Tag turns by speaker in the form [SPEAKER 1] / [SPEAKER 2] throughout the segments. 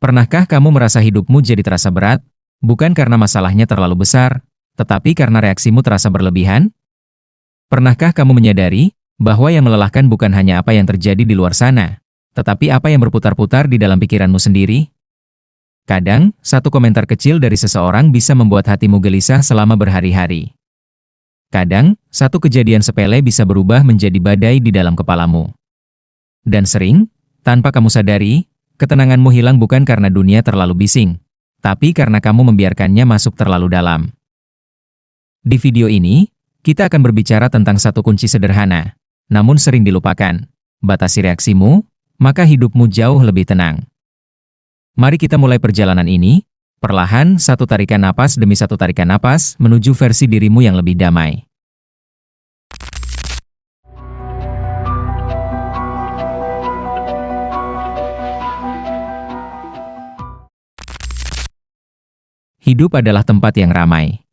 [SPEAKER 1] Pernahkah kamu merasa hidupmu jadi terasa berat, bukan karena masalahnya terlalu besar, tetapi karena reaksimu terasa berlebihan? Pernahkah kamu menyadari bahwa yang melelahkan bukan hanya apa yang terjadi di luar sana, tetapi apa yang berputar-putar di dalam pikiranmu sendiri? Kadang, satu komentar kecil dari seseorang bisa membuat hatimu gelisah selama berhari-hari. Kadang, satu kejadian sepele bisa berubah menjadi badai di dalam kepalamu. Dan sering, tanpa kamu sadari, ketenanganmu hilang bukan karena dunia terlalu bising, tapi karena kamu membiarkannya masuk terlalu dalam. Di video ini, kita akan berbicara tentang satu kunci sederhana, namun sering dilupakan. Batasi reaksimu, maka hidupmu jauh lebih tenang. Mari kita mulai perjalanan ini, perlahan satu tarikan napas demi satu tarikan napas menuju versi dirimu yang lebih damai. Hidup adalah tempat yang ramai.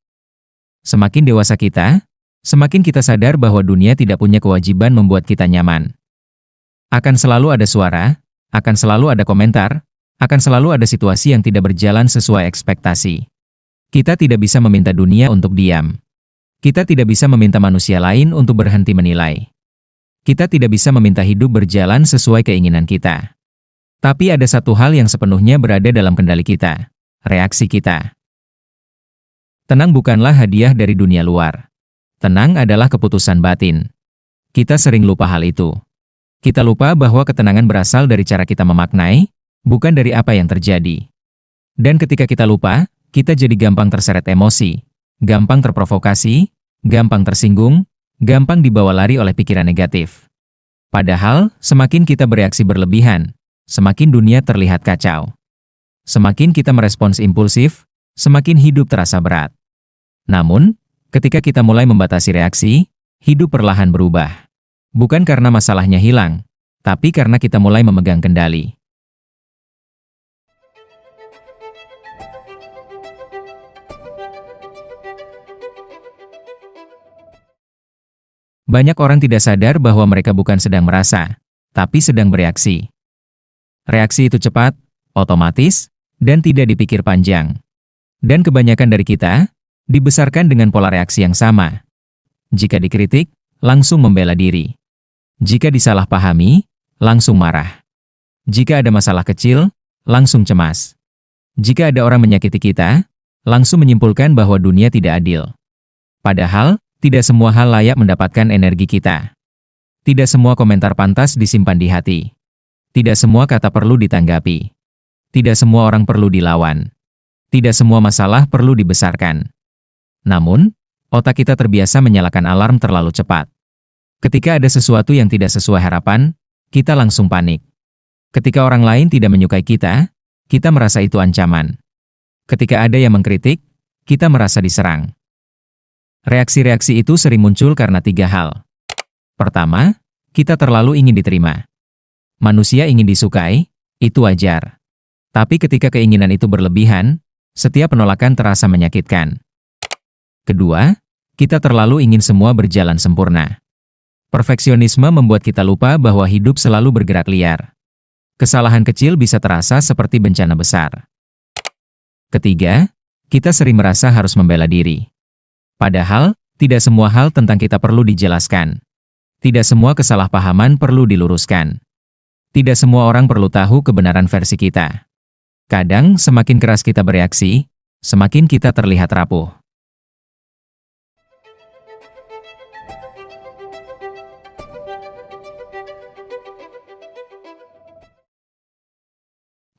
[SPEAKER 1] Semakin dewasa kita, semakin kita sadar bahwa dunia tidak punya kewajiban membuat kita nyaman. Akan selalu ada suara, akan selalu ada komentar, akan selalu ada situasi yang tidak berjalan sesuai ekspektasi. Kita tidak bisa meminta dunia untuk diam. Kita tidak bisa meminta manusia lain untuk berhenti menilai. Kita tidak bisa meminta hidup berjalan sesuai keinginan kita. Tapi ada satu hal yang sepenuhnya berada dalam kendali kita, reaksi kita. Tenang bukanlah hadiah dari dunia luar. Tenang adalah keputusan batin. Kita sering lupa hal itu. Kita lupa bahwa ketenangan berasal dari cara kita memaknai, bukan dari apa yang terjadi. Dan ketika kita lupa, kita jadi gampang terseret emosi, gampang terprovokasi, gampang tersinggung, gampang dibawa lari oleh pikiran negatif. Padahal, semakin kita bereaksi berlebihan, semakin dunia terlihat kacau. Semakin kita merespons impulsif, semakin hidup terasa berat. Namun, ketika kita mulai membatasi reaksi, hidup perlahan berubah. Bukan karena masalahnya hilang, tapi karena kita mulai memegang kendali. Banyak orang tidak sadar bahwa mereka bukan sedang merasa, tapi sedang bereaksi. Reaksi itu cepat, otomatis, dan tidak dipikir panjang. Dan kebanyakan dari kita dibesarkan dengan pola reaksi yang sama. Jika dikritik, langsung membela diri. Jika disalahpahami, langsung marah. Jika ada masalah kecil, langsung cemas. Jika ada orang menyakiti kita, langsung menyimpulkan bahwa dunia tidak adil. Padahal, tidak semua hal layak mendapatkan energi kita. Tidak semua komentar pantas disimpan di hati. Tidak semua kata perlu ditanggapi. Tidak semua orang perlu dilawan. Tidak semua masalah perlu dibesarkan. Namun, otak kita terbiasa menyalakan alarm terlalu cepat. Ketika ada sesuatu yang tidak sesuai harapan, kita langsung panik. Ketika orang lain tidak menyukai kita merasa itu ancaman. Ketika ada yang mengkritik, kita merasa diserang. Reaksi-reaksi itu sering muncul karena tiga hal. Pertama, kita terlalu ingin diterima. Manusia ingin disukai, itu wajar. Tapi ketika keinginan itu berlebihan, setiap penolakan terasa menyakitkan. Kedua, kita terlalu ingin semua berjalan sempurna. Perfeksionisme membuat kita lupa bahwa hidup selalu bergerak liar. Kesalahan kecil bisa terasa seperti bencana besar. Ketiga, kita sering merasa harus membela diri. Padahal, tidak semua hal tentang kita perlu dijelaskan. Tidak semua kesalahpahaman perlu diluruskan. Tidak semua orang perlu tahu kebenaran versi kita. Kadang, semakin keras kita bereaksi, semakin kita terlihat rapuh.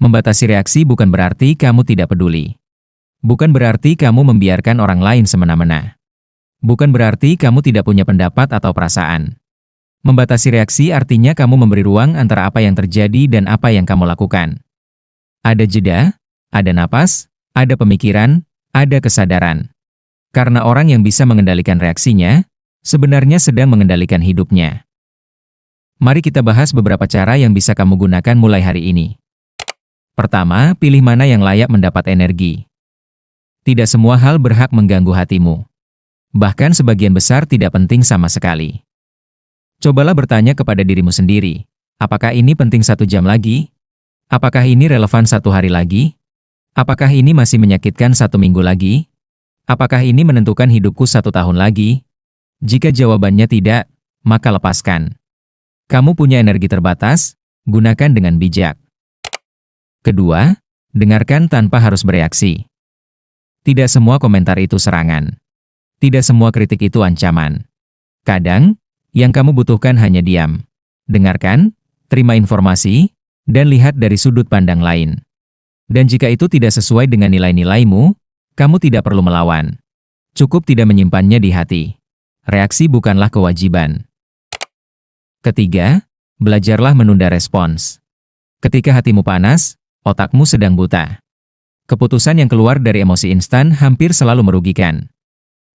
[SPEAKER 1] Membatasi reaksi bukan berarti kamu tidak peduli. Bukan berarti kamu membiarkan orang lain semena-mena. Bukan berarti kamu tidak punya pendapat atau perasaan. Membatasi reaksi artinya kamu memberi ruang antara apa yang terjadi dan apa yang kamu lakukan. Ada jeda, ada napas, ada pemikiran, ada kesadaran. Karena orang yang bisa mengendalikan reaksinya, sebenarnya sedang mengendalikan hidupnya. Mari kita bahas beberapa cara yang bisa kamu gunakan mulai hari ini. Pertama, pilih mana yang layak mendapat energi. Tidak semua hal berhak mengganggu hatimu. Bahkan sebagian besar tidak penting sama sekali. Cobalah bertanya kepada dirimu sendiri, apakah ini penting 1 jam lagi? Apakah ini relevan 1 hari lagi? Apakah ini masih menyakitkan 1 minggu lagi? Apakah ini menentukan hidupku 1 tahun lagi? Jika jawabannya tidak, maka lepaskan. Kamu punya energi terbatas, gunakan dengan bijak. Kedua, dengarkan tanpa harus bereaksi. Tidak semua komentar itu serangan. Tidak semua kritik itu ancaman. Kadang, yang kamu butuhkan hanya diam. Dengarkan, terima informasi, dan lihat dari sudut pandang lain. Dan jika itu tidak sesuai dengan nilai-nilaimu, kamu tidak perlu melawan. Cukup tidak menyimpannya di hati. Reaksi bukanlah kewajiban. Ketiga, belajarlah menunda respons. Ketika hatimu panas, otakmu sedang buta. Keputusan yang keluar dari emosi instan hampir selalu merugikan.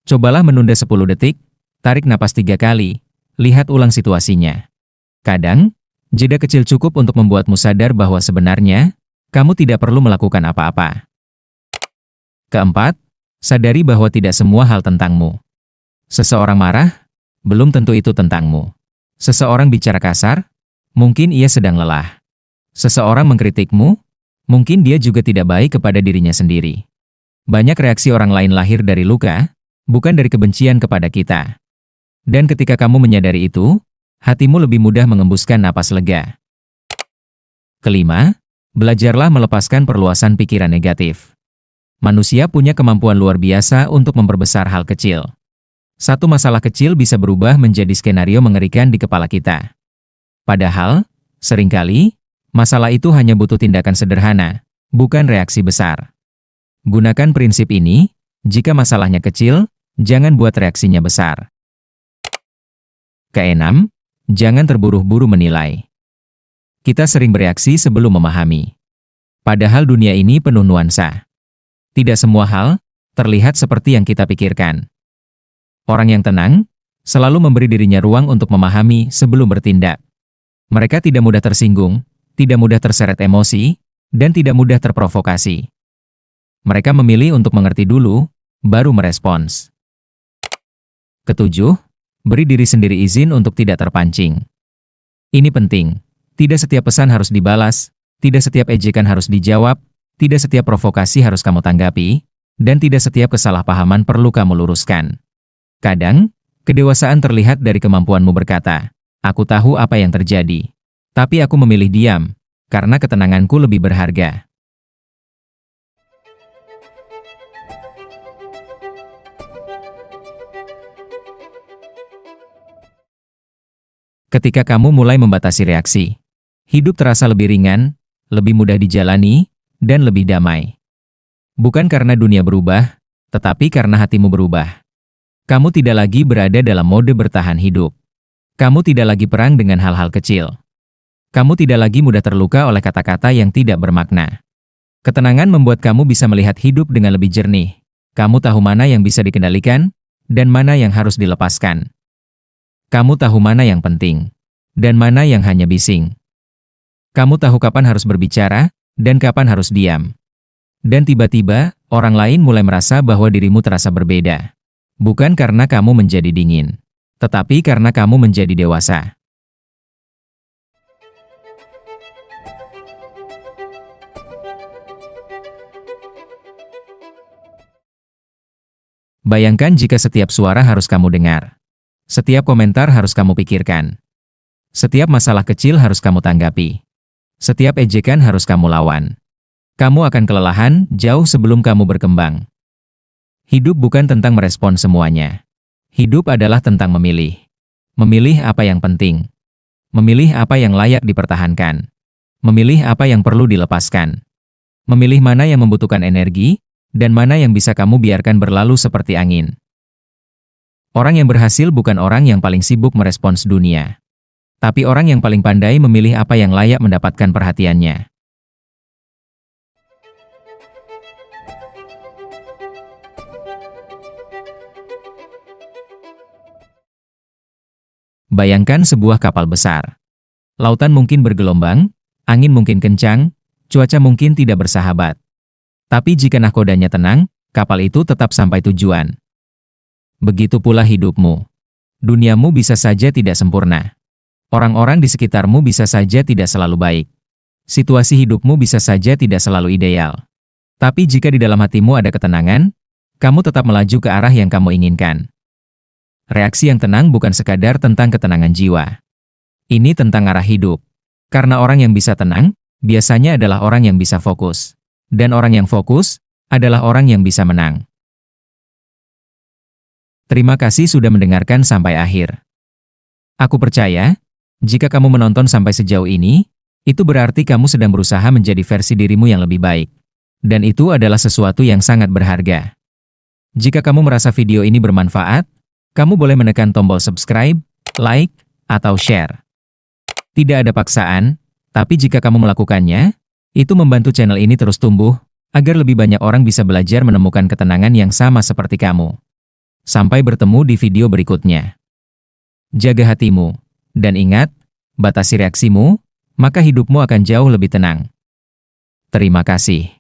[SPEAKER 1] Cobalah menunda 10 detik, tarik napas 3 kali, lihat ulang situasinya. Kadang, jeda kecil cukup untuk membuatmu sadar bahwa sebenarnya, kamu tidak perlu melakukan apa-apa. Keempat, sadari bahwa tidak semua hal tentangmu. Seseorang marah, belum tentu itu tentangmu. Seseorang bicara kasar, mungkin ia sedang lelah. Seseorang mengkritikmu, mungkin dia juga tidak baik kepada dirinya sendiri. Banyak reaksi orang lain lahir dari luka, bukan dari kebencian kepada kita. Dan ketika kamu menyadari itu, hatimu lebih mudah mengembuskan napas lega. Kelima, belajarlah melepaskan perluasan pikiran negatif. Manusia punya kemampuan luar biasa untuk memperbesar hal kecil. Satu masalah kecil bisa berubah menjadi skenario mengerikan di kepala kita. Padahal, seringkali, masalah itu hanya butuh tindakan sederhana, bukan reaksi besar. Gunakan prinsip ini, jika masalahnya kecil, jangan buat reaksinya besar. Keenam, jangan terburu-buru menilai. Kita sering bereaksi sebelum memahami. Padahal dunia ini penuh nuansa. Tidak semua hal terlihat seperti yang kita pikirkan. Orang yang tenang selalu memberi dirinya ruang untuk memahami sebelum bertindak. Mereka tidak mudah tersinggung, tidak mudah terseret emosi, dan tidak mudah terprovokasi. Mereka memilih untuk mengerti dulu, baru merespons. Ketujuh, beri diri sendiri izin untuk tidak terpancing. Ini penting. Tidak setiap pesan harus dibalas, tidak setiap ejekan harus dijawab, tidak setiap provokasi harus kamu tanggapi, dan tidak setiap kesalahpahaman perlu kamu luruskan. Kadang, kedewasaan terlihat dari kemampuanmu berkata, "Aku tahu apa yang terjadi, tapi aku memilih diam, karena ketenanganku lebih berharga." Ketika kamu mulai membatasi reaksi, hidup terasa lebih ringan, lebih mudah dijalani, dan lebih damai. Bukan karena dunia berubah, tetapi karena hatimu berubah. Kamu tidak lagi berada dalam mode bertahan hidup. Kamu tidak lagi perang dengan hal-hal kecil. Kamu tidak lagi mudah terluka oleh kata-kata yang tidak bermakna. Ketenangan membuat kamu bisa melihat hidup dengan lebih jernih. Kamu tahu mana yang bisa dikendalikan, dan mana yang harus dilepaskan. Kamu tahu mana yang penting, dan mana yang hanya bising. Kamu tahu kapan harus berbicara, dan kapan harus diam. Dan tiba-tiba, orang lain mulai merasa bahwa dirimu terasa berbeda. Bukan karena kamu menjadi dingin, tetapi karena kamu menjadi dewasa. Bayangkan jika setiap suara harus kamu dengar. Setiap komentar harus kamu pikirkan. Setiap masalah kecil harus kamu tanggapi. Setiap ejekan harus kamu lawan. Kamu akan kelelahan jauh sebelum kamu berkembang. Hidup bukan tentang merespon semuanya. Hidup adalah tentang memilih. Memilih apa yang penting. Memilih apa yang layak dipertahankan. Memilih apa yang perlu dilepaskan. Memilih mana yang membutuhkan energi, dan mana yang bisa kamu biarkan berlalu seperti angin. Orang yang berhasil bukan orang yang paling sibuk merespons dunia, tapi orang yang paling pandai memilih apa yang layak mendapatkan perhatiannya. Bayangkan sebuah kapal besar. Lautan mungkin bergelombang, angin mungkin kencang, cuaca mungkin tidak bersahabat. Tapi jika nahkodanya tenang, kapal itu tetap sampai tujuan. Begitu pula hidupmu. Duniamu bisa saja tidak sempurna. Orang-orang di sekitarmu bisa saja tidak selalu baik. Situasi hidupmu bisa saja tidak selalu ideal. Tapi jika di dalam hatimu ada ketenangan, kamu tetap melaju ke arah yang kamu inginkan. Reaksi yang tenang bukan sekadar tentang ketenangan jiwa. Ini tentang arah hidup. Karena orang yang bisa tenang, biasanya adalah orang yang bisa fokus. Dan orang yang fokus, adalah orang yang bisa menang. Terima kasih sudah mendengarkan sampai akhir. Aku percaya, jika kamu menonton sampai sejauh ini, itu berarti kamu sedang berusaha menjadi versi dirimu yang lebih baik. Dan itu adalah sesuatu yang sangat berharga. Jika kamu merasa video ini bermanfaat, kamu boleh menekan tombol subscribe, like, atau share. Tidak ada paksaan, tapi jika kamu melakukannya, itu membantu channel ini terus tumbuh, agar lebih banyak orang bisa belajar menemukan ketenangan yang sama seperti kamu. Sampai bertemu di video berikutnya. Jaga hatimu, dan ingat, batasi reaksimu, maka hidupmu akan jauh lebih tenang. Terima kasih.